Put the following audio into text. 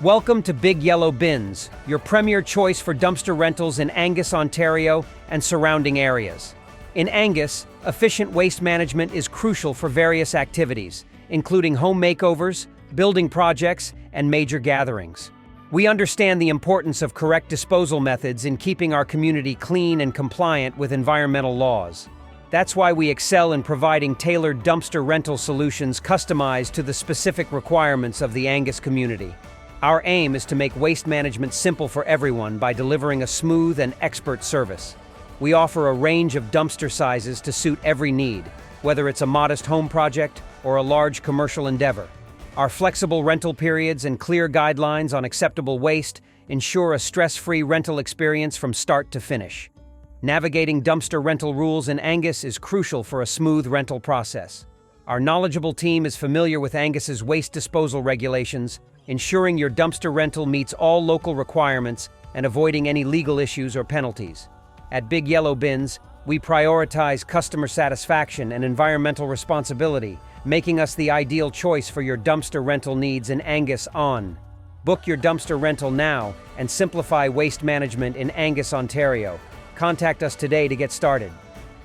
Welcome to Big Yellow Bins, your premier choice for dumpster rentals in Angus, Ontario, and surrounding areas. In Angus, efficient waste management is crucial for various activities, including home makeovers, building projects, and major gatherings. We understand the importance of correct disposal methods in keeping our community clean and compliant with environmental laws. That's why we excel in providing tailored dumpster rental solutions customized to the specific requirements of the Angus community. Our aim is to make waste management simple for everyone by delivering a smooth and expert service. We offer a range of dumpster sizes to suit every need, whether it's a modest home project or a large commercial endeavor. Our flexible rental periods and clear guidelines on acceptable waste ensure a stress-free rental experience from start to finish. Navigating dumpster rental rules in Angus is crucial for a smooth rental process. Our knowledgeable team is familiar with Angus's waste disposal regulations, ensuring your dumpster rental meets all local requirements and avoiding any legal issues or penalties. At Big Yellow Bins, we prioritize customer satisfaction and environmental responsibility, making us the ideal choice for your dumpster rental needs in Angus. Book your dumpster rental now and simplify waste management in Angus, Ontario. Contact us today to get started.